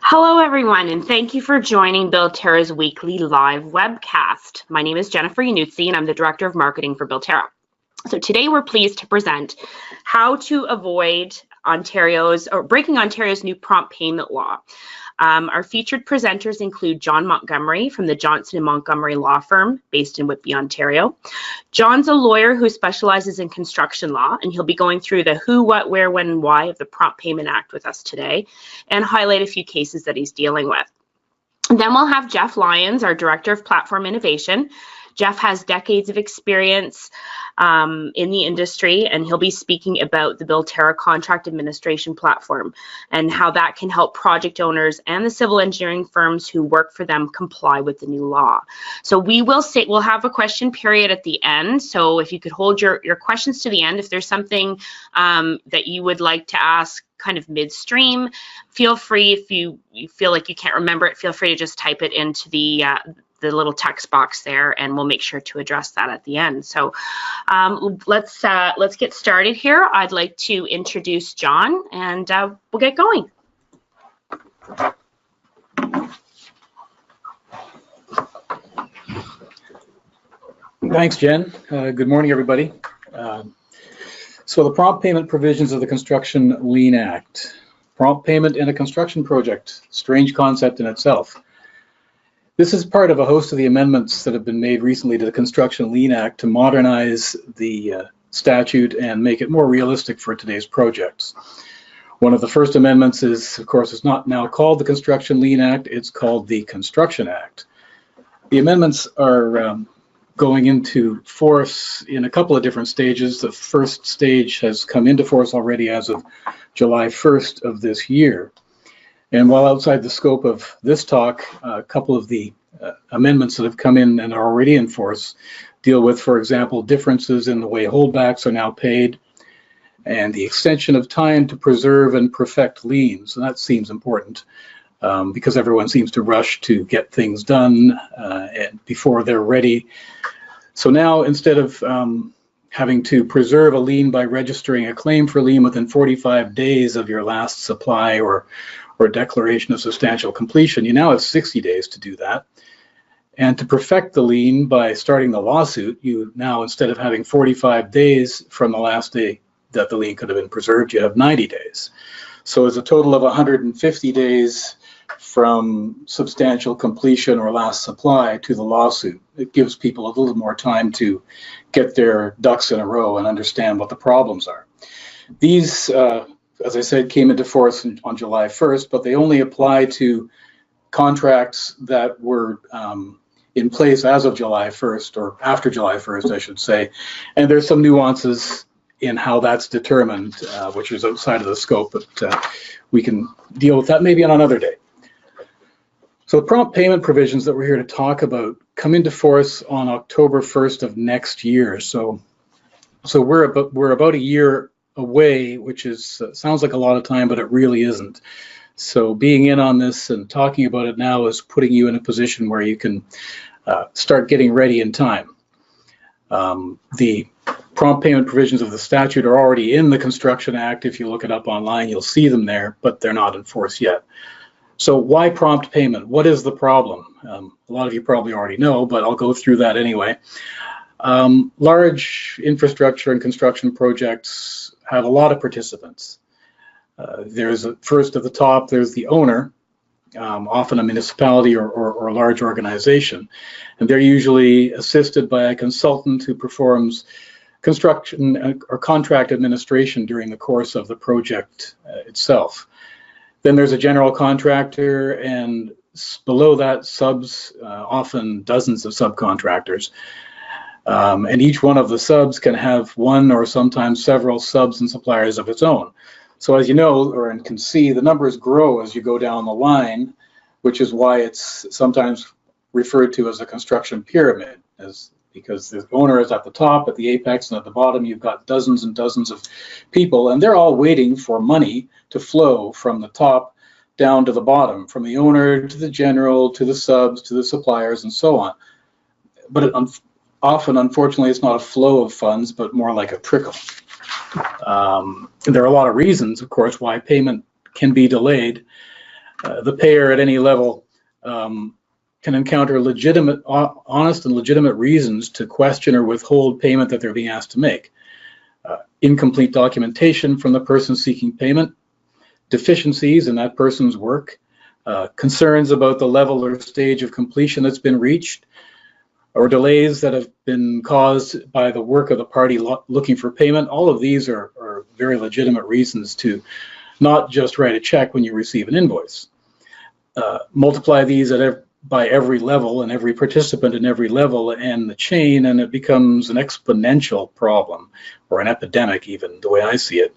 Hello, everyone, and thank you for joining Builterra's weekly live webcast. My name is Jennifer Yanuzzi, and I'm the Director of Marketing for Builterra. So today we're pleased to present how to avoid breaking Ontario's new prompt payment law. Our featured presenters include John Montgomery from the Johnston Montgomery law firm based in Whitby, Ontario. John's a lawyer who specializes in construction law, and he'll be going through the who, what, where, when, and why of the Prompt Payment Act with us today and highlight a few cases that he's dealing with. And then we'll have Jeff Lyons, our Director of Platform Innovation. Jeff has decades of experience in the industry, and he'll be speaking about the Builterra contract administration platform and how that can help project owners and the civil engineering firms who work for them comply with the new law. So we'll have a question period at the end. So if you could hold your questions to the end, if there's something that you would like to ask kind of midstream, feel free. If you feel like you can't remember it, feel free to just type it into the little text box there, and we'll make sure to address that at the end. So let's get started here. I'd like to introduce John, and we'll get going. Thanks, Jen. Good morning, everybody. So the prompt payment provisions of the Construction Lien Act. Prompt payment in a construction project, strange concept in itself. This is part of a host of the amendments that have been made recently to the Construction Lien Act to modernize the statute and make it more realistic for today's projects. One of the first amendments is, of course, it's not now called the Construction Lien Act, it's called the Construction Act. The amendments are going into force in a couple of different stages. The first stage has come into force already as of July 1st of this year. And while outside the scope of this talk, a couple of the amendments that have come in and are already in force deal with, for example, differences in the way holdbacks are now paid and the extension of time to preserve and perfect liens. And that seems important because everyone seems to rush to get things done and before they're ready. So now, instead of having to preserve a lien by registering a claim for lien within 45 days of your last supply or declaration of substantial completion, you now have 60 days to do that. And to perfect the lien by starting the lawsuit, you now, instead of having 45 days from the last day that the lien could have been preserved, you have 90 days. So it's a total of 150 days from substantial completion or last supply to the lawsuit. It gives people a little more time to get their ducks in a row and understand what the problems are. These as I said, came into force on July 1st, but they only apply to contracts that were in place as of July 1st, or after July 1st, I should say. And there's some nuances in how that's determined, which is outside of the scope, but we can deal with that maybe on another day. So the prompt payment provisions that we're here to talk about come into force on October 1st of next year. So we're about a year away, which is sounds like a lot of time, but it really isn't. So being in on this and talking about it now is putting you in a position where you can start getting ready in time. The prompt payment provisions of the statute are already in the Construction Act. If you look it up online, you'll see them there, but they're not in force yet. So why prompt payment? What is the problem? A lot of you probably already know, but I'll go through that anyway. Large infrastructure and construction projects have a lot of participants. There's first at the top, there's the owner, often a municipality or a large organization, and they're usually assisted by a consultant who performs construction or contract administration during the course of the project itself. Then there's a general contractor, and below that, subs, often dozens of subcontractors. And each one of the subs can have one or sometimes several subs and suppliers of its own. So as you know, or can see, the numbers grow as you go down the line, which is why it's sometimes referred to as a construction pyramid, because the owner is at the top, at the apex, and at the bottom you've got dozens and dozens of people, and they're all waiting for money to flow from the top down to the bottom, from the owner to the general, to the subs, to the suppliers, and so on. But often, unfortunately, it's not a flow of funds, but more like a trickle. There are a lot of reasons, of course, why payment can be delayed. The payer at any level can encounter legitimate, honest and legitimate reasons to question or withhold payment that they're being asked to make. Incomplete documentation from the person seeking payment, deficiencies in that person's work, concerns about the level or stage of completion that's been reached, or delays that have been caused by the work of the party looking for payment. All of these are very legitimate reasons to not just write a check when you receive an invoice. Multiply these by every level and every participant in every level and the chain, and it becomes an exponential problem, or an epidemic even, the way I see it.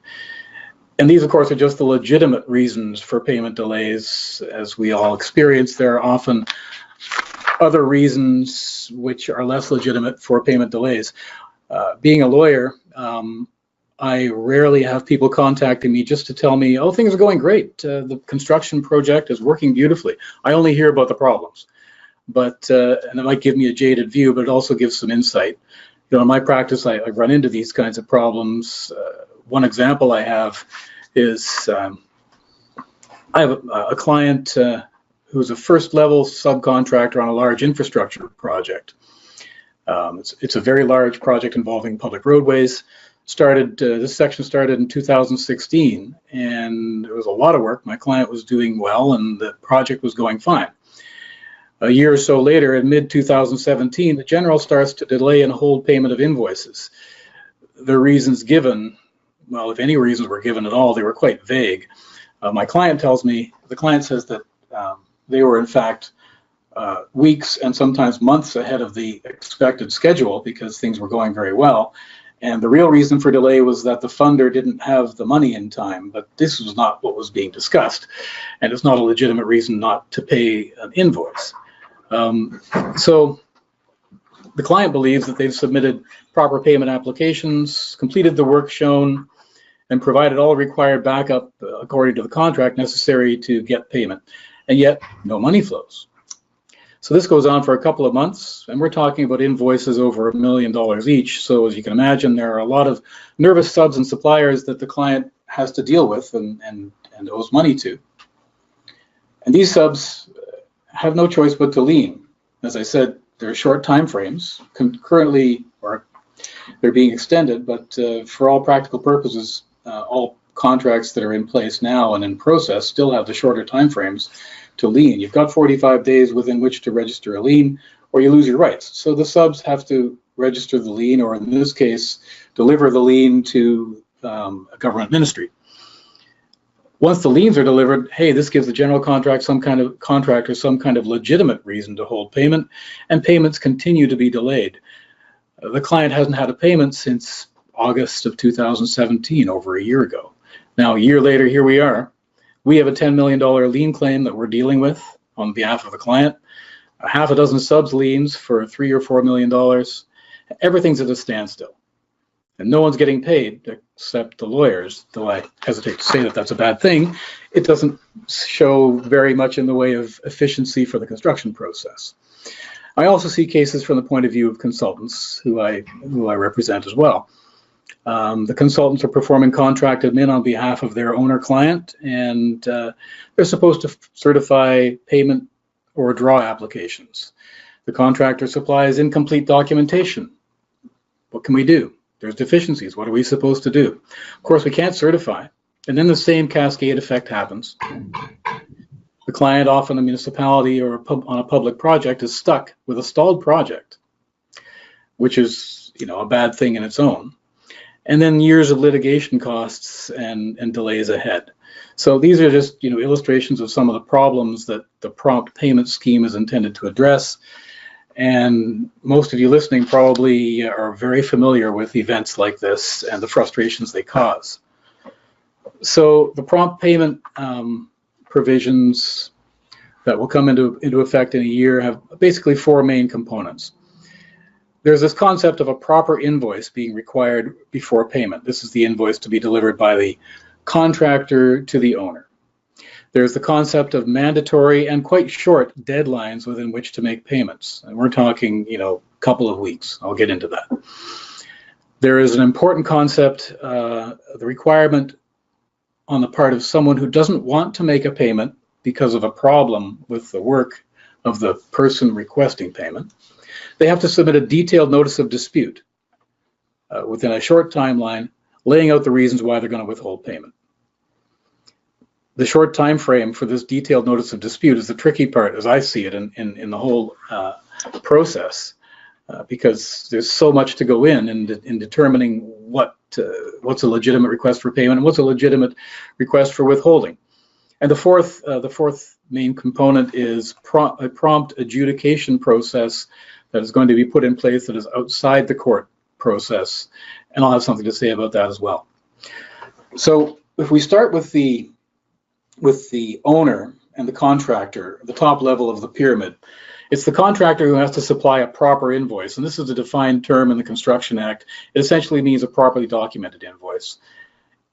And these, of course, are just the legitimate reasons for payment delays. As we all experience, there are often other reasons which are less legitimate for payment delays. Being a lawyer, I rarely have people contacting me just to tell me, oh, things are going great. The construction project is working beautifully. I only hear about the problems. But, and it might give me a jaded view, but it also gives some insight. You know, in my practice, I run into these kinds of problems. One example I have is I have a client who's a first-level subcontractor on a large infrastructure project. It's a very large project involving public roadways. This section started in 2016, and there was a lot of work. My client was doing well, and the project was going fine. A year or so later, in mid-2017, the general starts to delay and hold payment of invoices. The reasons given, well, if any reasons were given at all, they were quite vague. My client tells me, the client says that they were in fact weeks and sometimes months ahead of the expected schedule because things were going very well. And the real reason for delay was that the funder didn't have the money in time, but this was not what was being discussed. And it's not a legitimate reason not to pay an invoice. So the client believes that they've submitted proper payment applications, completed the work shown, and provided all required backup according to the contract necessary to get payment. And yet no money flows. So this goes on for a couple of months, and we're talking about invoices over $1 million each. So as you can imagine, there are a lot of nervous subs and suppliers that the client has to deal with and owes money to. And these subs have no choice but to lien. As I said, there are short time frames. Currently, or they're being extended, but for all practical purposes, all contracts that are in place now and in process still have the shorter time frames to lien. You've got 45 days within which to register a lien, or you lose your rights. So the subs have to register the lien, or in this case, deliver the lien to a government ministry. Once the liens are delivered, hey, this gives the general contractor some kind of legitimate reason to hold payment, and payments continue to be delayed. The client hasn't had a payment since August of 2017, over a year ago. Now, a year later, here we are. We have a $10 million lien claim that we're dealing with on behalf of the client. A half a dozen subs liens for $3 or $4 million. Everything's at a standstill. And no one's getting paid except the lawyers, though I hesitate to say that that's a bad thing. It doesn't show very much in the way of efficiency for the construction process. I also see cases from the point of view of consultants who I represent as well. The consultants are performing contract admin on behalf of their owner client, and they're supposed to certify payment or draw applications. The contractor supplies incomplete documentation. What can we do? There's deficiencies. What are we supposed to do? Of course, we can't certify. And then the same cascade effect happens. The client, often a municipality or on a public project, is stuck with a stalled project, which is, a bad thing in its own. And then years of litigation costs and delays ahead. So these are just, illustrations of some of the problems that the prompt payment scheme is intended to address. And most of you listening probably are very familiar with events like this and the frustrations they cause. So the prompt payment provisions that will come into effect in a year have basically four main components. There's this concept of a proper invoice being required before payment. This is the invoice to be delivered by the contractor to the owner. There's the concept of mandatory and quite short deadlines within which to make payments. And we're talking, a couple of weeks. I'll get into that. There is an important concept, the requirement on the part of someone who doesn't want to make a payment because of a problem with the work of the person requesting payment, they have to submit a detailed notice of dispute within a short timeline, laying out the reasons why they're going to withhold payment. The short time frame for this detailed notice of dispute is the tricky part, as I see it, in the whole process, because there's so much to go in determining what's a legitimate request for payment and what's a legitimate request for withholding. And the fourth main component is a prompt adjudication process that is going to be put in place that is outside the court process, and I'll have something to say about that as well. So if we start with the owner and the contractor, the top level of the pyramid, it's the contractor who has to supply a proper invoice, and this is a defined term in the Construction Act. It essentially means a properly documented invoice.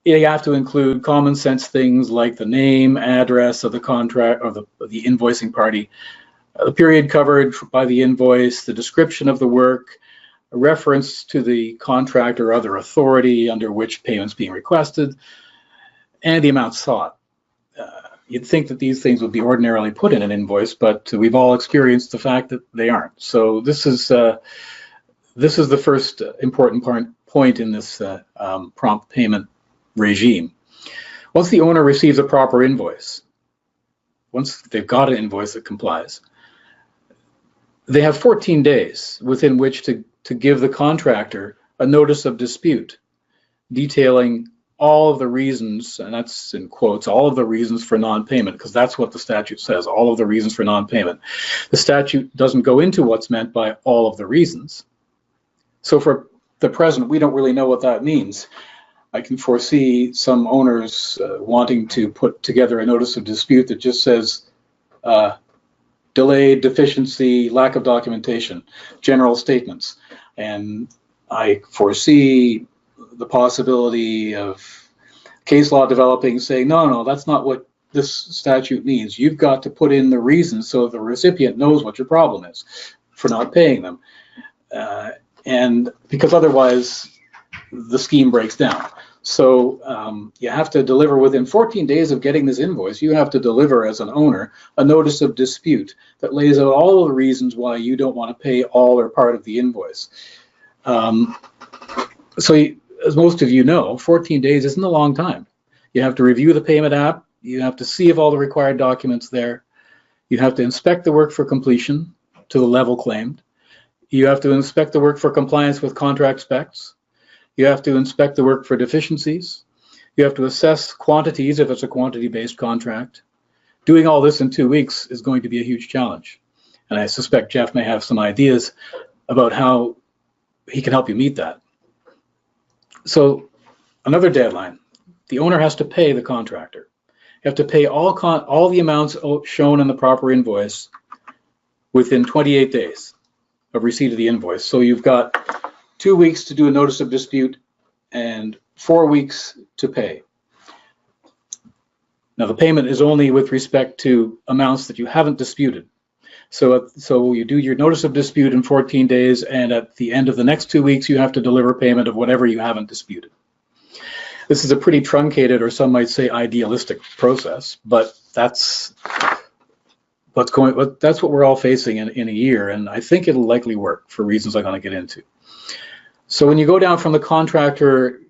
You have to include common sense things like the name, address of the contract or the invoicing party, the period covered by the invoice, the description of the work, a reference to the contract or other authority under which payment's being requested, and the amount sought. You'd think that these things would be ordinarily put in an invoice, but we've all experienced the fact that they aren't. So this is the first important point in this prompt payment regime. Once the owner receives a proper invoice, once they've got an invoice that complies, they have 14 days within which to give the contractor a notice of dispute detailing all of the reasons, and that's in quotes, all of the reasons for non-payment, because that's what the statute says, all of the reasons for non-payment. The statute doesn't go into what's meant by all of the reasons. So for the present, we don't really know what that means. I can foresee some owners wanting to put together a notice of dispute that just says delayed, deficiency, lack of documentation, general statements. And I foresee the possibility of case law developing saying, no, that's not what this statute means. You've got to put in the reasons so the recipient knows what your problem is for not paying them. And because otherwise the scheme breaks down. So you have to deliver within 14 days of getting this invoice, you have to deliver as an owner a notice of dispute that lays out all of the reasons why you don't want to pay all or part of the invoice. As most of you know, 14 days isn't a long time. You have to review the payment app. You have to see if all the required documents there. You have to inspect the work for completion to the level claimed. You have to inspect the work for compliance with contract specs. You have to inspect the work for deficiencies. You have to assess quantities if it's a quantity-based contract. Doing all this in 2 weeks is going to be a huge challenge. And I suspect Jeff may have some ideas about how he can help you meet that. So another deadline, the owner has to pay the contractor. You have to pay all the amounts shown in the proper invoice within 28 days of receipt of the invoice. So you've got 2 weeks to do a notice of dispute and 4 weeks to pay. Now the payment is only with respect to amounts that you haven't disputed. So you do your notice of dispute in 14 days, and at the end of the next 2 weeks, you have to deliver payment of whatever you haven't disputed. This is a pretty truncated, or some might say idealistic process, but that's what we're all facing in a year, and I think it'll likely work for reasons I'm going to get into. So when you go down from the contractor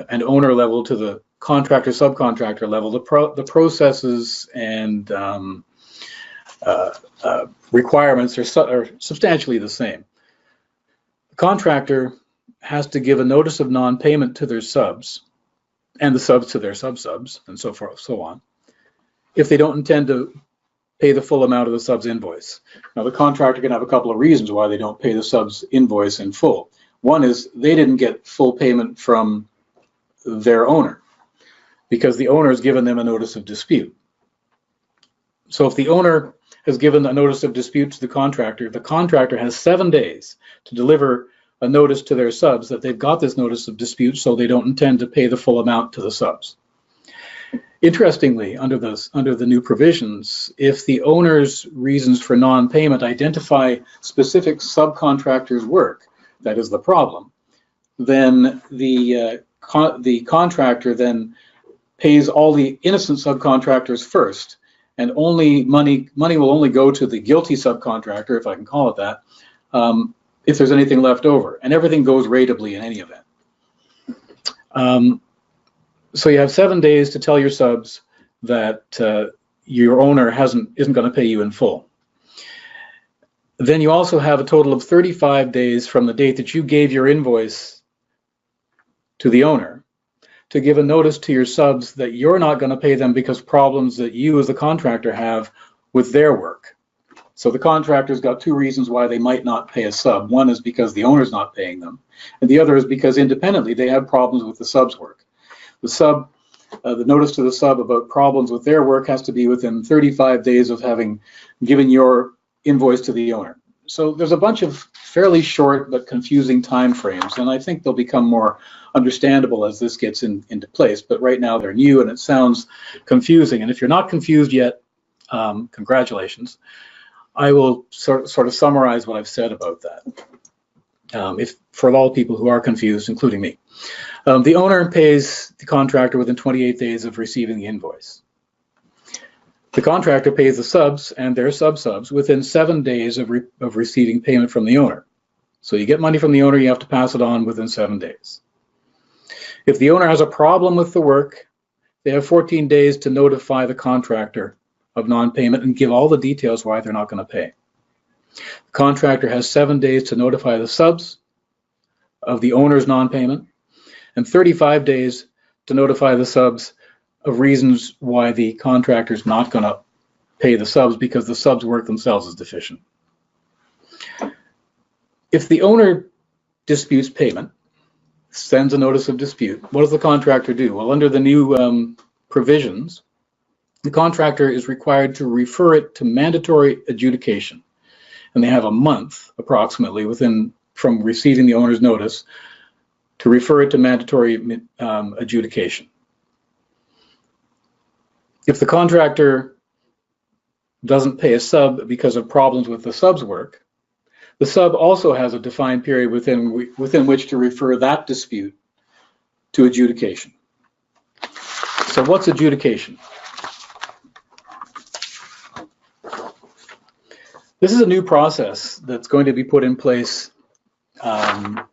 and owner level to the contractor subcontractor level, the processes and requirements are substantially the same. The contractor has to give a notice of non-payment to their subs, and the subs to their sub-subs, and so forth, so on, if they don't intend to pay the full amount of the sub's invoice. Now, the contractor can have a couple of reasons why they don't pay the sub's invoice in full. One is they didn't get full payment from their owner because the owner has given them a notice of dispute. So if the owner has given a notice of dispute to the contractor has 7 days to deliver a notice to their subs that they've got this notice of dispute, so they don't intend to pay the full amount to the subs. Interestingly, under the new provisions, if the owner's reasons for non-payment identify specific subcontractors' work, that is the problem, then the contractor then pays all the innocent subcontractors first and only money will only go to the guilty subcontractor, if I can call it that, if there's anything left over, and everything goes ratably in any event. So you have 7 days to tell your subs that your owner isn't going to pay you in full. Then you also have a total of 35 days from the date that you gave your invoice to the owner to give a notice to your subs that you're not going to pay them because problems that you as the contractor have with their work. So the contractor's got two reasons why they might not pay a sub. One is because the owner's not paying them, and the other is because independently they have problems with the sub's work. The notice to the sub about problems with their work has to be within 35 days of having given your invoice to the owner. So there's a bunch of fairly short but confusing time frames, and I think they'll become more understandable as this gets into place. But right now they're new and it sounds confusing. And if you're not confused yet, congratulations. I will sort of summarize what I've said about that. For all people who are confused, including me. The owner pays the contractor within 28 days of receiving the invoice. The contractor pays the subs and their sub-subs within 7 days of receiving payment from the owner. So you get money from the owner, you have to pass it on within 7 days. If the owner has a problem with the work, they have 14 days to notify the contractor of non-payment and give all the details why they're not going to pay. The contractor has 7 days to notify the subs of the owner's non-payment and 35 days to notify the subs of reasons why the contractor is not going to pay the subs because the subs' work themselves is deficient. If the owner disputes payment, sends a notice of dispute, what does the contractor do? Well, under the new provisions, the contractor is required to refer it to mandatory adjudication. And they have a month, approximately, from receiving the owner's notice to refer it to mandatory adjudication. If the contractor doesn't pay a sub because of problems with the sub's work, the sub also has a defined period within which to refer that dispute to adjudication. So what's adjudication? This is a new process that's going to be put in place, and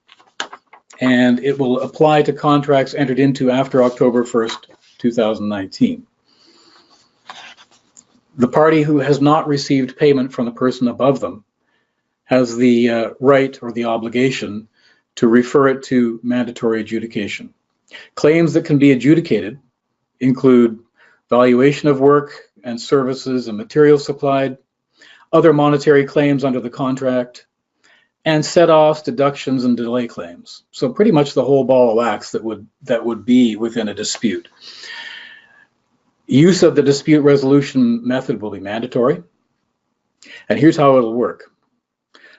it will apply to contracts entered into after October 1st, 2019. The party who has not received payment from the person above them has the right or the obligation to refer it to mandatory adjudication. Claims that can be adjudicated include valuation of work and services and materials supplied, other monetary claims under the contract, and set-offs, deductions, and delay claims. So pretty much the whole ball of wax that would be within a dispute. Use of the dispute resolution method will be mandatory, and here's how it'll work.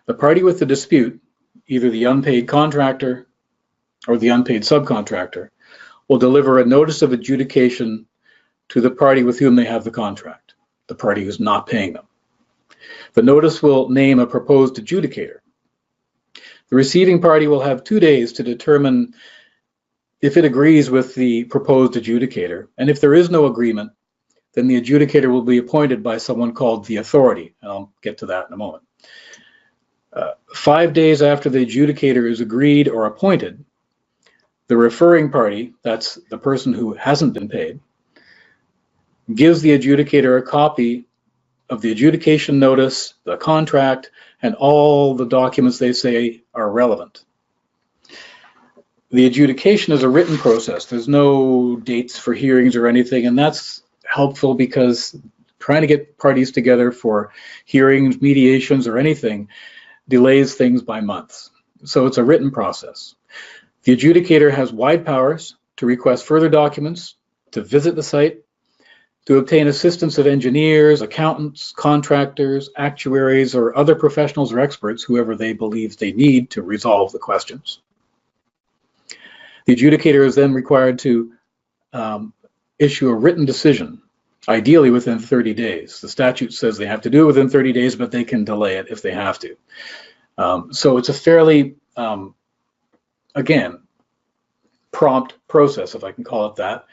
The party with the dispute, either the unpaid contractor or the unpaid subcontractor, will deliver a notice of adjudication to the party with whom they have the contract, the party who's not paying them. The notice will name a proposed adjudicator. The receiving party will have 2 days to determine if it agrees with the proposed adjudicator, and if there is no agreement, then the adjudicator will be appointed by someone called the authority, and I'll get to that in a moment. 5 days after the adjudicator is agreed or appointed, the referring party, that's the person who hasn't been paid, gives the adjudicator a copy of the adjudication notice, the contract, and all the documents they say are relevant. The adjudication is a written process. There's no dates for hearings or anything, and that's helpful because trying to get parties together for hearings, mediations, or anything delays things by months. So it's a written process. The adjudicator has wide powers to request further documents, to visit the site, to obtain assistance of engineers, accountants, contractors, actuaries, or other professionals or experts, whoever they believe they need to resolve the questions. The adjudicator is then required to issue a written decision, ideally within 30 days. The statute says they have to do it within 30 days, but they can delay it if they have to. So it's a fairly, again, prompt process, if I can call it that.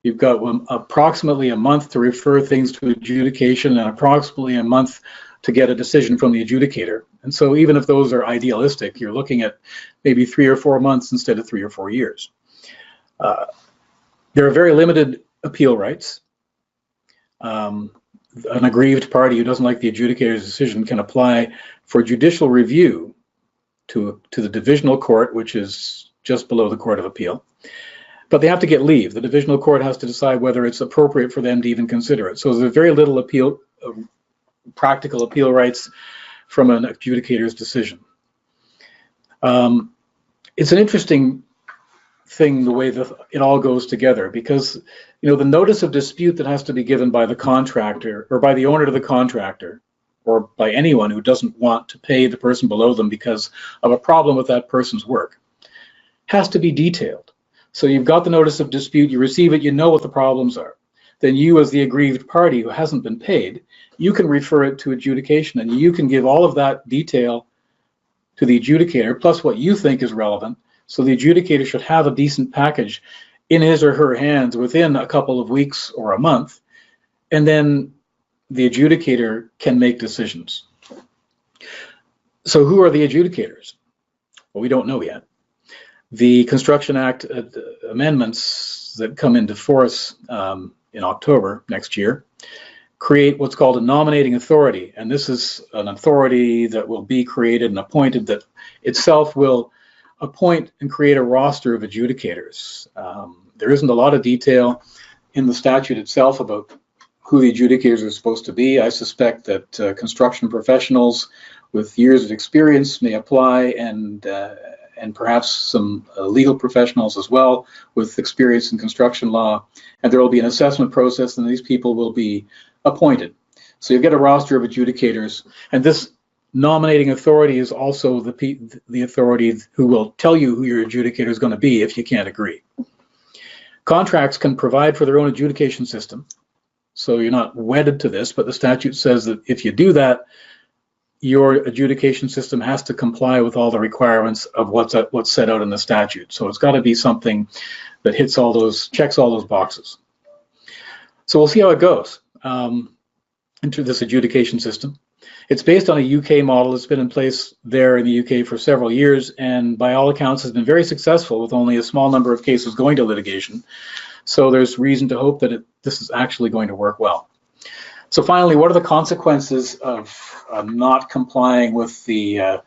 You've got approximately a month to refer things to adjudication and approximately a month to get a decision from the adjudicator. And so even if those are idealistic, you're looking at maybe 3 or 4 months instead of 3 or 4 years. There are very limited appeal rights. An aggrieved party who doesn't like the adjudicator's decision can apply for judicial review to the divisional court, which is just below the Court of Appeal. But they have to get leave. The divisional court has to decide whether it's appropriate for them to even consider it. So there's very little appeal, practical appeal rights from an adjudicator's decision. It's an interesting thing the way that it all goes together, because the notice of dispute that has to be given by the contractor or by the owner to the contractor or by anyone who doesn't want to pay the person below them because of a problem with that person's work has to be detailed. So you've got the notice of dispute, you receive it, you know what the problems are. Then you, as the aggrieved party who hasn't been paid, you can refer it to adjudication, and you can give all of that detail to the adjudicator, plus what you think is relevant. So the adjudicator should have a decent package in his or her hands within a couple of weeks or a month, and then the adjudicator can make decisions. So who are the adjudicators? Well, we don't know yet. The Construction Act amendments that come into force in October next year create what's called a nominating authority, and this is an authority that will be created and appointed that itself will appoint and create a roster of adjudicators. There isn't a lot of detail in the statute itself about who the adjudicators are supposed to be. I suspect that construction professionals with years of experience may apply, and perhaps some legal professionals as well with experience in construction law. And there will be an assessment process, and these people will be appointed. So you get a roster of adjudicators, and this nominating authority is also the authority who will tell you who your adjudicator is going to be if you can't agree. Contracts can provide for their own adjudication system, so you're not wedded to this, but the statute says that if you do that, your adjudication system has to comply with all the requirements of what's set out in the statute. So it's got to be something that checks all those boxes. So we'll see how it goes into this adjudication system. It's based on a UK model that's been in place there in the UK for several years, and by all accounts has been very successful with only a small number of cases going to litigation. So there's reason to hope that this is actually going to work well. So finally, what are the consequences of not complying with the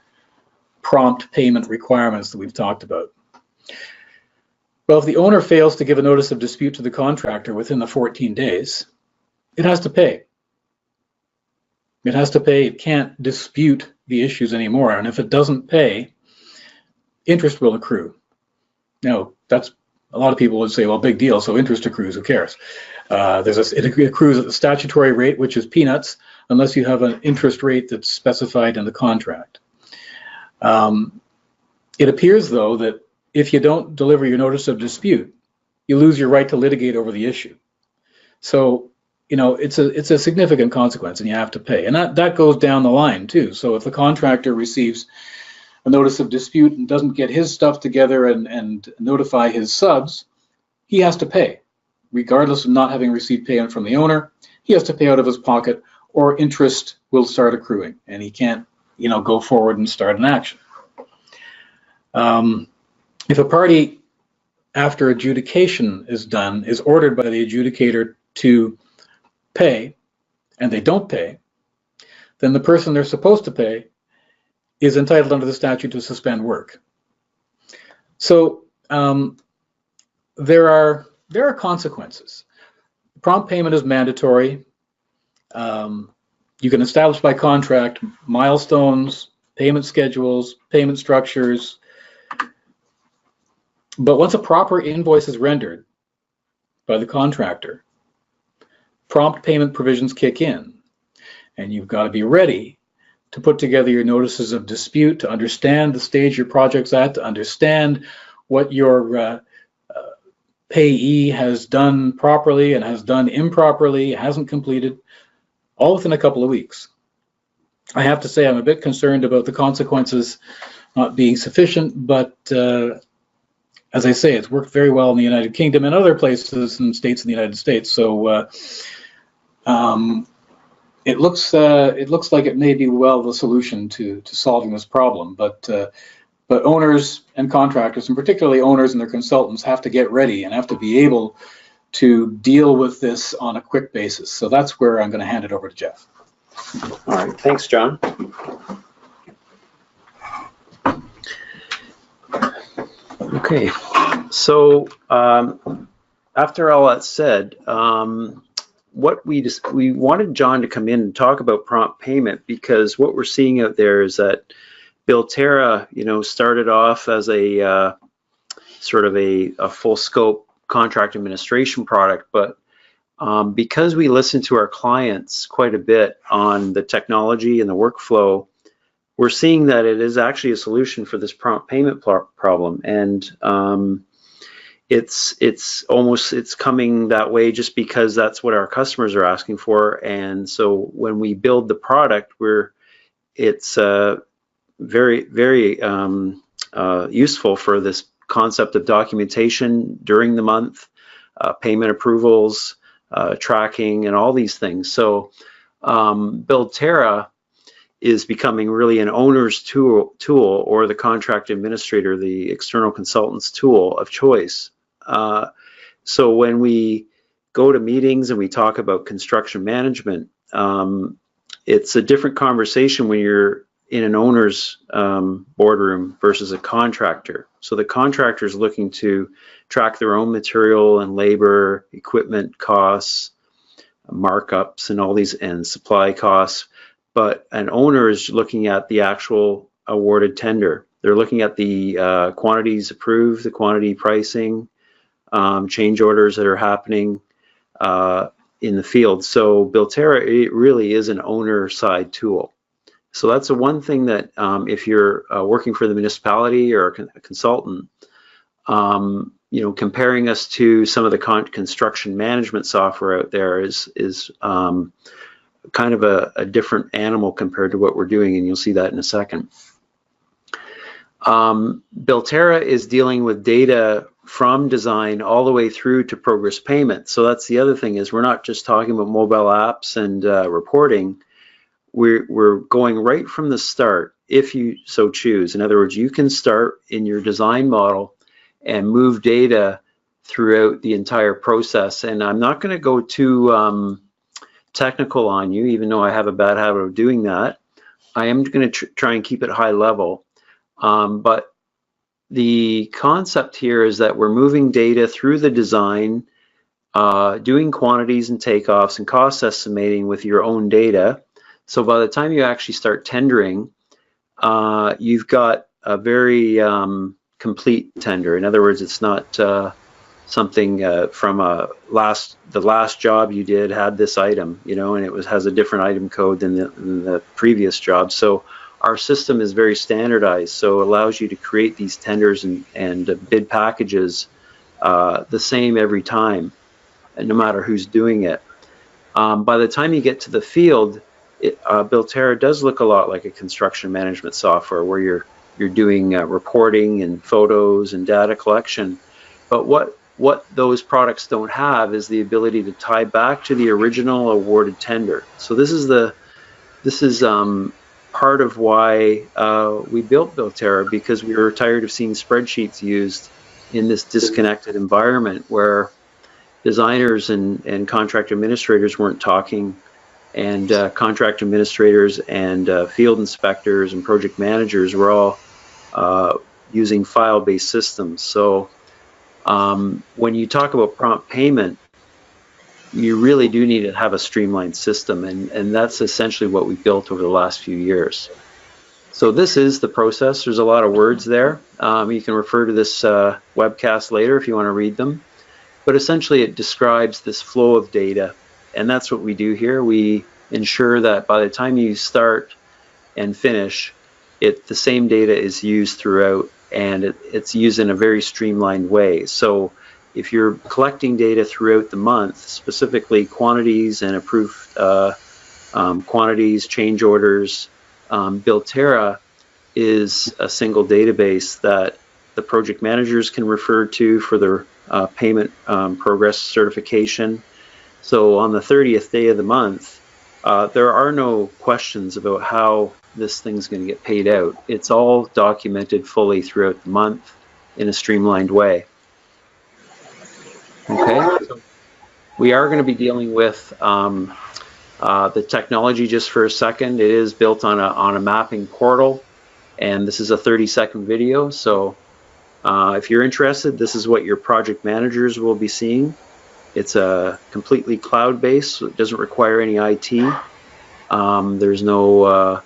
prompt payment requirements that we've talked about? Well, if the owner fails to give a notice of dispute to the contractor within the 14 days, it has to pay. It has to pay. It can't dispute the issues anymore. And if it doesn't pay, interest will accrue. Now, that's a lot of people would say, well, big deal, so interest accrues, who cares? It accrues at the statutory rate, which is peanuts, unless you have an interest rate that's specified in the contract. It appears, though, that if you don't deliver your notice of dispute, you lose your right to litigate over the issue. So, it's a significant consequence, and you have to pay. And that goes down the line, too. So if the contractor receives a notice of dispute and doesn't get his stuff together and notify his subs, he has to pay. Regardless of not having received payment from the owner, he has to pay out of his pocket, or interest will start accruing, and he can't, go forward and start an action. If a party, after adjudication is done, is ordered by the adjudicator to pay, and they don't pay, then the person they're supposed to pay is entitled under the statute to suspend work. So there are consequences. Prompt payment is mandatory. You can establish by contract milestones, payment schedules, payment structures. But once a proper invoice is rendered by the contractor, prompt payment provisions kick in, and you've got to be ready to put together your notices of dispute, to understand the stage your project's at, to understand what your payee has done properly and has done improperly, hasn't completed, all within a couple of weeks. I have to say I'm a bit concerned about the consequences not being sufficient, but as I say, it's worked very well in the United Kingdom and other places and states in the United States. So it looks like it may be the solution to solving this problem. But owners and contractors, and particularly owners and their consultants, have to get ready and have to be able to deal with this on a quick basis. So that's where I'm going to hand it over to Jeff. All right, thanks, John. Okay, so after all that said, what we wanted John to come in and talk about prompt payment, because what we're seeing out there is that Builterra, started off as a sort of a full scope contract administration product, but because we listen to our clients quite a bit on the technology and the workflow, we're seeing that it is actually a solution for this prompt payment problem. And it's coming that way just because that's what our customers are asking for. And so when we build the product, it's very, very useful for this concept of documentation during the month, payment approvals, tracking, and all these things. So Builterra is becoming really an owner's tool, or the contract administrator, the external consultant's tool of choice. So when we go to meetings and we talk about construction management, it's a different conversation when you're in an owner's boardroom versus a contractor. So the contractor is looking to track their own material and labor, equipment costs, markups, and all these, and supply costs. But an owner is looking at the actual awarded tender. They're looking at the quantities approved, the quantity pricing, change orders that are happening in the field. So Builterra, it really is an owner side tool. So that's the one thing that if you're working for the municipality or a consultant, comparing us to some of the construction management software out there is kind of a different animal compared to what we're doing, and you'll see that in a second. Builterra is dealing with data from design all the way through to progress payment. So that's the other thing, is we're not just talking about mobile apps and reporting. We're going right from the start, if you so choose. In other words, you can start in your design model and move data throughout the entire process. And I'm not going to go too technical on you, even though I have a bad habit of doing that. I am going to try and keep it high level. But the concept here is that we're moving data through the design, doing quantities and takeoffs and cost estimating with your own data. So by the time you actually start tendering, you've got a very complete tender. In other words, it's not something from the last job you did had this item, and it has a different item code than the previous job. So our system is very standardized, so it allows you to create these tenders and bid packages the same every time, no matter who's doing it. By the time you get to the field, Builterra does look a lot like a construction management software, where you're doing reporting and photos and data collection. But what those products don't have is the ability to tie back to the original awarded tender. So this is part of why we built Builterra, because we were tired of seeing spreadsheets used in this disconnected environment where designers and contract administrators weren't talking, and contract administrators and field inspectors and project managers were all using file-based systems. So when you talk about prompt payment, you really do need to have a streamlined system, and that's essentially what we built over the last few years. So this is the process. There's a lot of words there. You can refer to this webcast later if you want to read them. But essentially it describes this flow of data, and that's what we do here. We ensure that by the time you start and finish, the same data is used throughout, and it's used in a very streamlined way. So if you're collecting data throughout the month, specifically quantities and approved quantities, change orders, Builterra is a single database that the project managers can refer to for their payment progress certification. So on the 30th day of the month, there are no questions about how this thing's going to get paid out. It's all documented fully throughout the month in a streamlined way. Okay, so we are going to be dealing with the technology just for a second. It is built on a mapping portal, and this is a 30-second video. So if you're interested, this is what your project managers will be seeing. It's a completely cloud-based, so it doesn't require any IT. There's no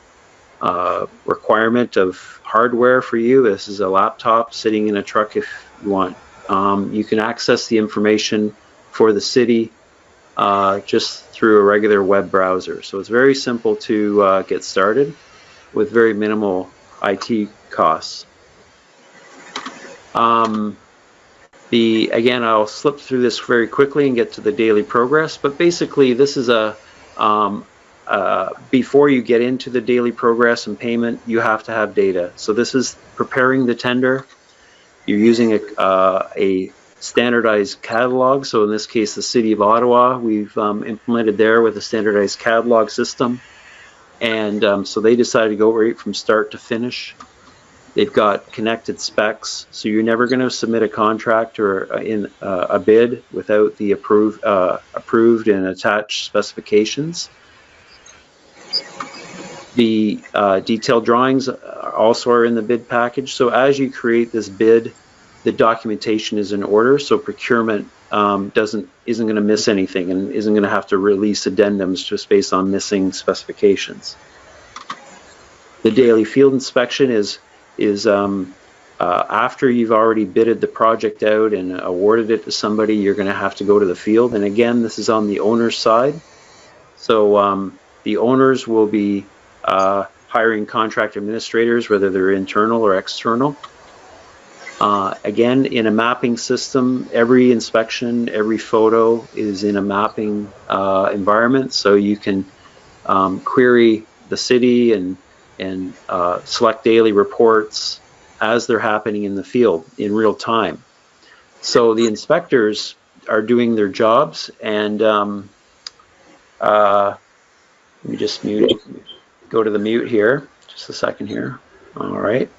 requirement of hardware for you. This is a laptop sitting in a truck if you want. You can access the information for the city just through a regular web browser. So it's very simple to get started with very minimal IT costs. Again, I'll slip through this very quickly and get to the daily progress, but basically this is before you get into the daily progress and payment, you have to have data. So this is preparing the tender. You're using a standardized catalog. So in this case, the City of Ottawa, we've implemented there with a standardized catalog system. And so they decided to go right from start to finish. They've got connected specs, so you're never going to submit a contract or in a bid without the approved and attached specifications. The detailed drawings also are in the bid package. So as you create this bid, the documentation is in order, so procurement isn't going to miss anything and isn't going to have to release addendums just based on missing specifications. The daily field inspection is after you've already bidded the project out and awarded it to somebody, you're going to have to go to the field. And again, this is on the owner's side. So the owners will be hiring contract administrators, whether they're internal or external. Again, in a mapping system, every inspection, every photo is in a mapping environment. So you can query the city and select daily reports as they're happening in the field in real time. So the inspectors are doing their jobs, and let me just go to the mute here, just a second here. All right.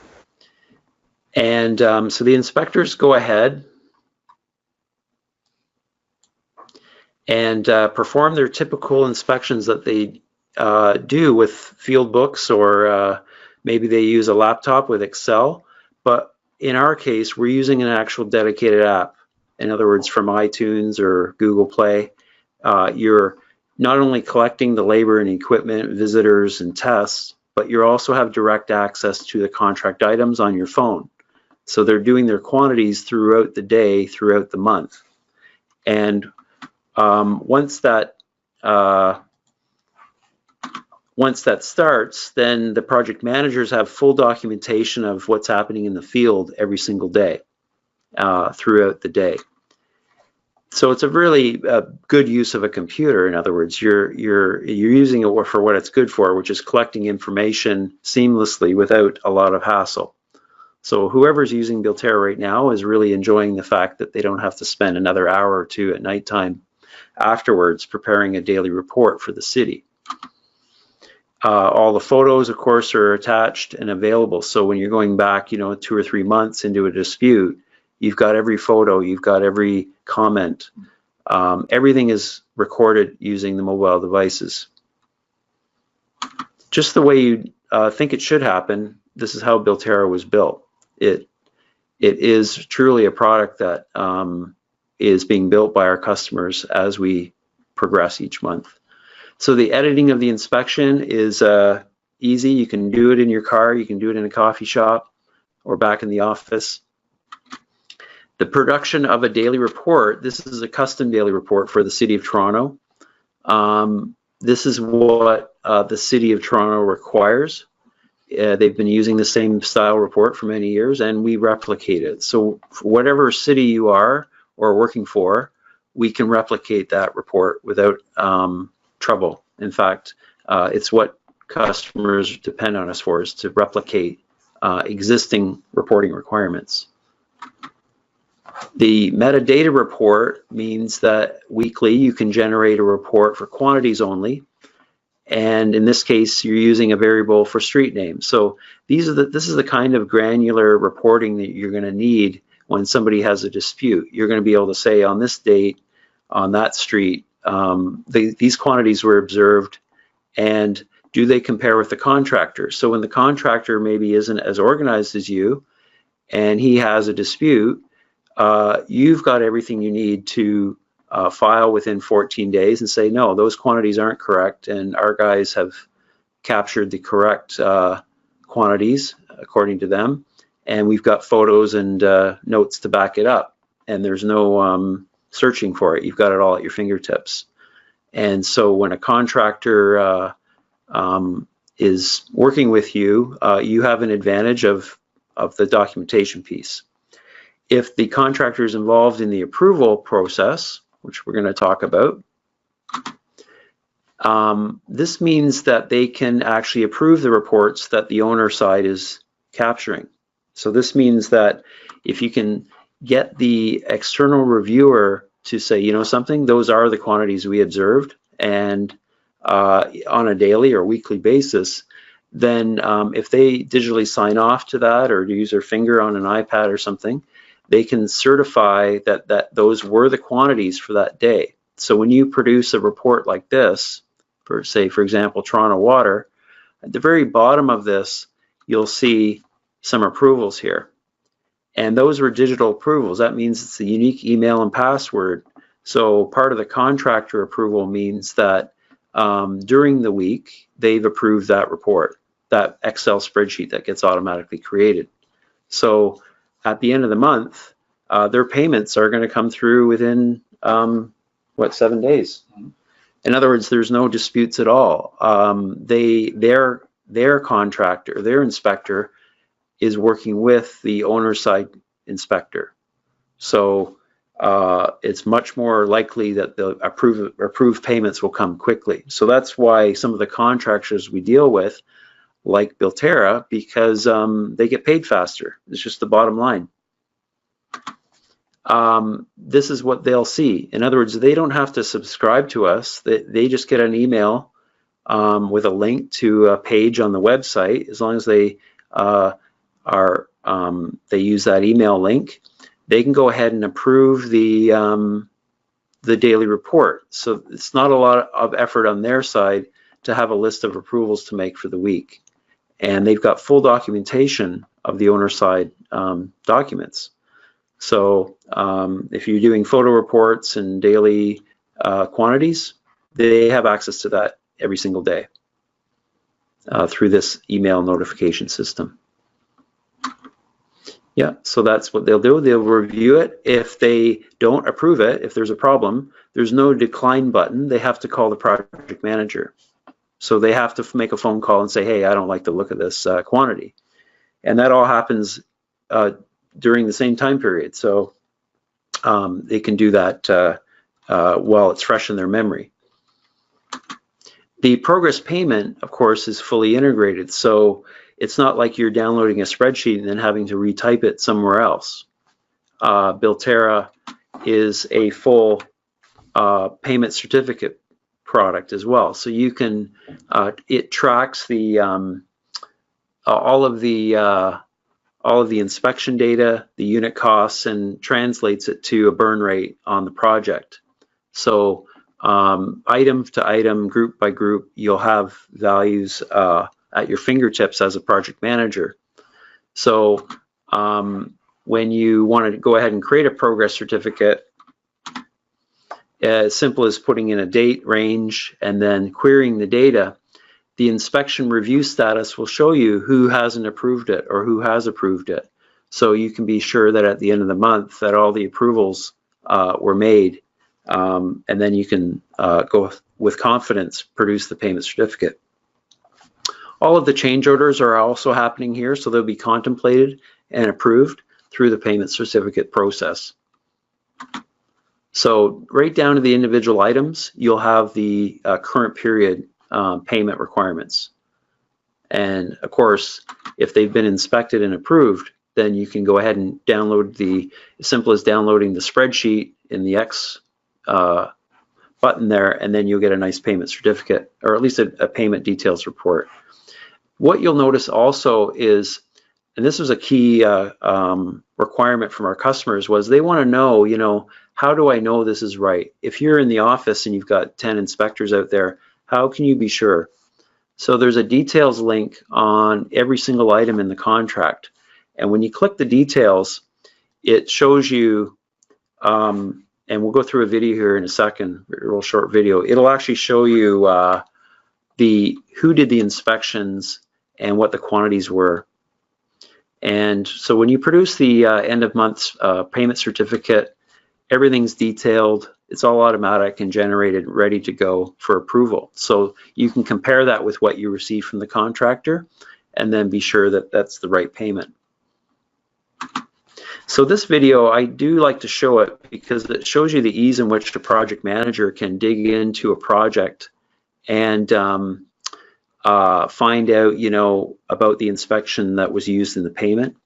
And so the inspectors go ahead and perform their typical inspections that they do with field books, or maybe they use a laptop with Excel. But in our case, we're using an actual dedicated app. In other words, from iTunes or Google Play, you're not only collecting the labor and equipment, visitors and tests, but you also have direct access to the contract items on your phone. So they're doing their quantities throughout the day, throughout the month. And once that starts, then the project managers have full documentation of what's happening in the field every single day, throughout the day. So it's a really good use of a computer. In other words, you're using it for what it's good for, which is collecting information seamlessly without a lot of hassle. So whoever's using Builterra right now is really enjoying the fact that they don't have to spend another hour or two at nighttime afterwards preparing a daily report for the city. All the photos, of course, are attached and available. So when you're going back, 2 or 3 months into a dispute, you've got every photo, you've got every comment. Everything is recorded using the mobile devices. Just the way you think it should happen, this is how Builterra was built. It is truly a product that is being built by our customers as we progress each month. So the editing of the inspection is easy. You can do it in your car, you can do it in a coffee shop or back in the office. The production of a daily report, this is a custom daily report for the City of Toronto. This is what the City of Toronto requires. They've been using the same style report for many years, and we replicate it. So for whatever city you are or working for, we can replicate that report without trouble. In fact, it's what customers depend on us for, is to replicate existing reporting requirements. The metadata report means that weekly you can generate a report for quantities only. And in this case, you're using a variable for street name. So this is the kind of granular reporting that you're going to need when somebody has a dispute. You're going to be able to say on this date, on that street, these quantities were observed, and do they compare with the contractor? So when the contractor maybe isn't as organized as you, and he has a dispute, you've got everything you need to file within 14 days and say, no, those quantities aren't correct, and our guys have captured the correct quantities according to them, and we've got photos and notes to back it up, and there's no searching for it. You've got it all at your fingertips. And so when a contractor is working with you, you have an advantage of the documentation piece. If the contractor is involved in the approval process, which we're going to talk about, this means that they can actually approve the reports that the owner side is capturing. So this means that if you can get the external reviewer to say, you know something, those are the quantities we observed, and on a daily or weekly basis, then if they digitally sign off to that or use their finger on an iPad or something, they can certify that those were the quantities for that day. So when you produce a report like this, for say, for example, Toronto Water, at the very bottom of this, you'll see some approvals here. And those were digital approvals. That means it's a unique email and password. So part of the contractor approval means that during the week, they've approved that report, that Excel spreadsheet that gets automatically created. So at the end of the month, their payments are going to come through within, 7 days? In other words, there's no disputes at all. Their contractor, their inspector, is working with the owner side inspector. So it's much more likely that the approved payments will come quickly. So that's why some of the contractors we deal with, like Builterra, because they get paid faster. It's just the bottom line. This is what they'll see. In other words, they don't have to subscribe to us. They just get an email with a link to a page on the website. As long as they they use that email link, they can go ahead and approve the daily report. So it's not a lot of effort on their side to have a list of approvals to make for the week. And they've got full documentation of the owner side documents. So if you're doing photo reports and daily quantities, they have access to that every single day through this email notification system. Yeah, so that's what they'll do. They'll review it. If they don't approve it, if there's a problem, there's no decline button. They have to call the project manager. So they have to make a phone call and say, hey, I don't like the look of this quantity. And that all happens during the same time period. So they can do that while it's fresh in their memory. The progress payment, of course, is fully integrated. So it's not like you're downloading a spreadsheet and then having to retype it somewhere else. Builterra is a full payment certificate product as well. So you can, it tracks the all of the inspection data, the unit costs, and translates it to a burn rate on the project. So item to item, group by group, you'll have values at your fingertips as a project manager. So when you want to go ahead and create a progress certificate, as simple as putting in a date range and then querying the data, the inspection review status will show you who hasn't approved it or who has approved it. So you can be sure that at the end of the month that all the approvals were made, and then you can go with confidence, produce the payment certificate. All of the change orders are also happening here, so they'll be contemplated and approved through the payment certificate process. So right down to the individual items, you'll have the current period payment requirements. And of course, if they've been inspected and approved, then you can go ahead and download as simple as downloading the spreadsheet in the X button there, and then you'll get a nice payment certificate, or at least a payment details report. What you'll notice also is, and this was a key requirement from our customers, was they want to know, how do I know this is right? If you're in the office and you've got 10 inspectors out there, how can you be sure? So there's a details link on every single item in the contract. And when you click the details, it shows you, and we'll go through a video here in a second, a real short video. It'll actually show you who did the inspections and what the quantities were. And so when you produce the end of month payment certificate, everything's detailed, it's all automatic and generated, ready to go for approval. So you can compare that with what you receive from the contractor and then be sure that that's the right payment. So this video, I do like to show it because it shows you the ease in which the project manager can dig into a project and find out, about the inspection that was used in the payment,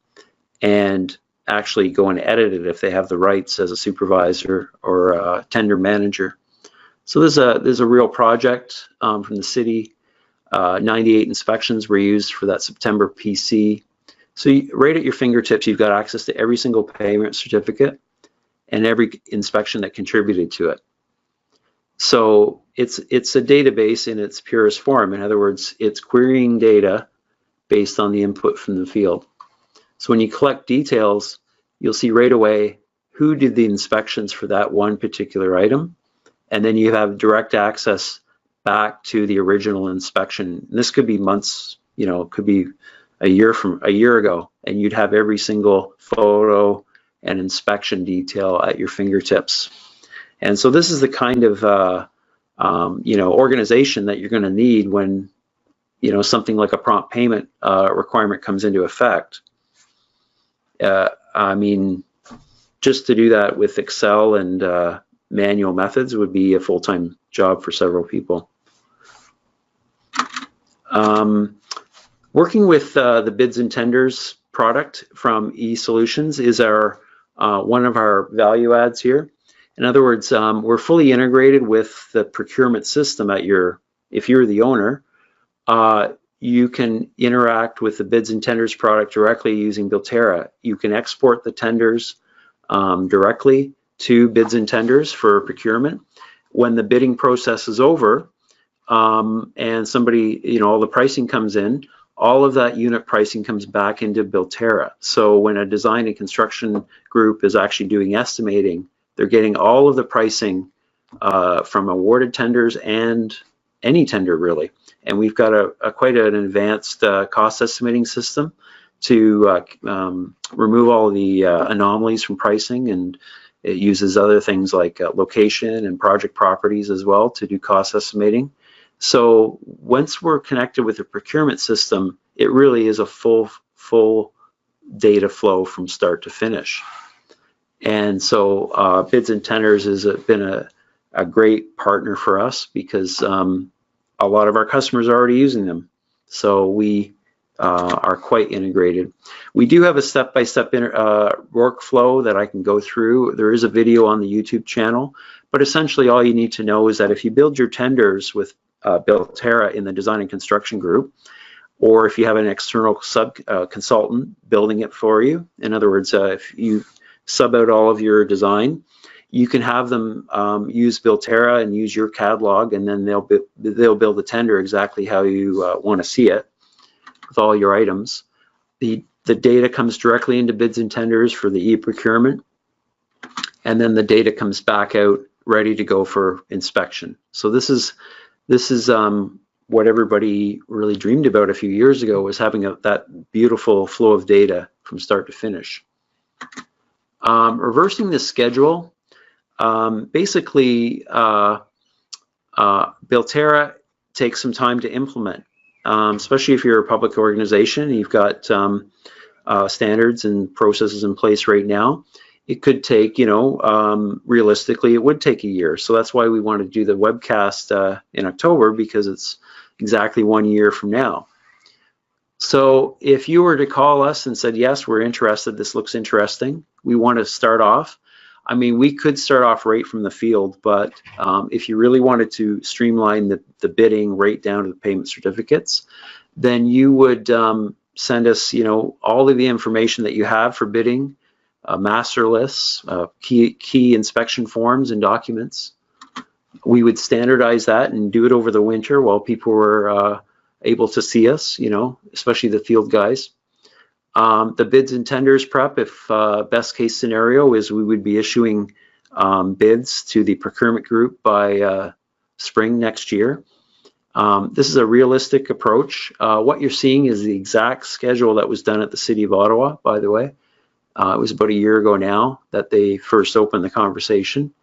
and actually go and edit it if they have the rights as a supervisor or a tender manager. So there's a real project from the city. 98 inspections were used for that September PC. So right at your fingertips, you've got access to every single payment certificate and every inspection that contributed to it. So it's a database in its purest form. In other words, it's querying data based on the input from the field. So when you collect details, you'll see right away who did the inspections for that one particular item, and then you have direct access back to the original inspection. And this could be months, it could be a year ago, and you'd have every single photo and inspection detail at your fingertips. And so this is the kind of organization that you're going to need when something like a prompt payment requirement comes into effect. I mean, just to do that with Excel and manual methods would be a full-time job for several people. Working with the bids and tenders product from eSolutions is our one of our value adds here. In other words, we're fully integrated with the procurement system at if you're the owner, you can interact with the bids and tenders product directly using Builterra. You can export the tenders directly to bids and tenders for procurement. When the bidding process is over and somebody, all the pricing comes in, all of that unit pricing comes back into Builterra. So when a design and construction group is actually doing estimating, they're getting all of the pricing from awarded tenders and any tender really. And we've got quite an advanced cost estimating system to remove all the anomalies from pricing, and it uses other things like location and project properties as well to do cost estimating. So once we're connected with the procurement system, it really is a full data flow from start to finish. And so bids and tenders has been a great partner for us because a lot of our customers are already using them. So we are quite integrated. We do have a step-by-step workflow that I can go through. There is a video on the YouTube channel, but essentially all you need to know is that if you build your tenders with Builterra in the design and construction group, or if you have an external consultant building it for you, in other words, if you sub out all of your design, you can have them use Builterra and use your catalog, and then they'll build the tender exactly how you want to see it with all your items. The data comes directly into bids and tenders for the eProcurement, and then the data comes back out ready to go for inspection. So this is what everybody really dreamed about a few years ago, was having that beautiful flow of data from start to finish. Reversing the schedule, basically Builterra takes some time to implement, especially if you're a public organization. You've got standards and processes in place right now. It could take, realistically, it would take a year. So that's why we want to do the webcast in October, because it's exactly 1 year from now. So if you were to call us and said, yes, we're interested, this looks interesting, we want to start off, I mean, we could start off right from the field, but if you really wanted to streamline the bidding right down to the payment certificates, then you would send us, you know, all of the information that you have for bidding, master lists, key inspection forms and documents. We would standardize that and do it over the winter while people were able to see us, you know, especially the field guys. The bids and tenders prep, if best case scenario is we would be issuing bids to the procurement group by spring next year. This is a realistic approach. What you're seeing is the exact schedule that was done at the City of Ottawa, by the way. It was about a year ago now that they first opened the conversation.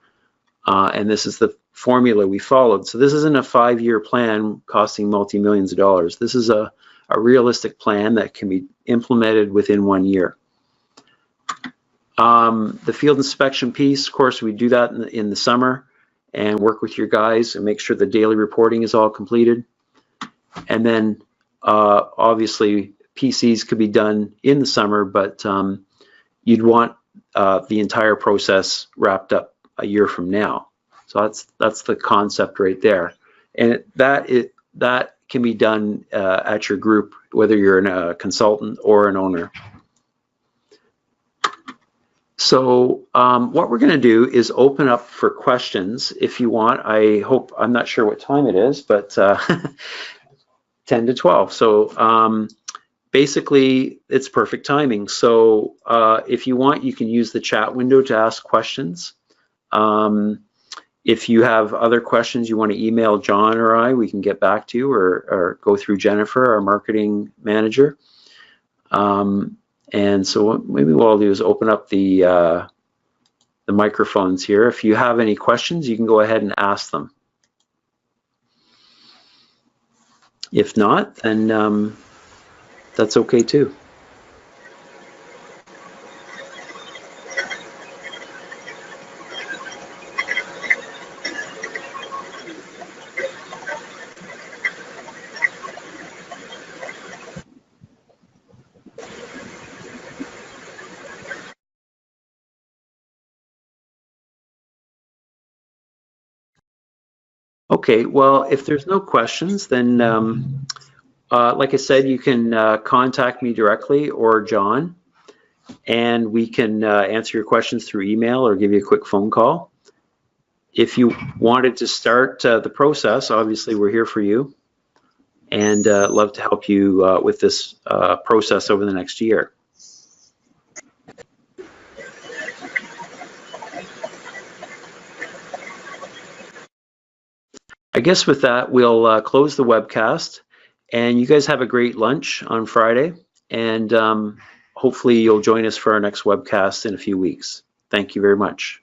And this is the formula we followed. So this isn't a 5-year plan costing multi-millions of dollars. This is a realistic plan that can be implemented within 1 year. The field inspection piece, of course, we do that in the summer and work with your guys and make sure the daily reporting is all completed. And then obviously PCs could be done in the summer, but you'd want the entire process wrapped up a year from now. So that's the concept right there. And that can be done at your group, whether you're a consultant or an owner. So what we're going to do is open up for questions if you want. I'm not sure what time it is, but 10 to 12. So basically it's perfect timing. So if you want, you can use the chat window to ask questions. If you have other questions you want to email John or I, we can get back to you, or go through Jennifer, our marketing manager. And so what maybe what I'll do is open up the microphones here. If you have any questions, you can go ahead and ask them. If not, then that's okay too. Okay, well, if there's no questions, then like I said, you can contact me directly or John, and we can answer your questions through email or give you a quick phone call. If you wanted to start the process, obviously we're here for you, and love to help you with this process over the next year. I guess with that, we'll close the webcast, and you guys have a great lunch on Friday, and hopefully you'll join us for our next webcast in a few weeks. Thank you very much.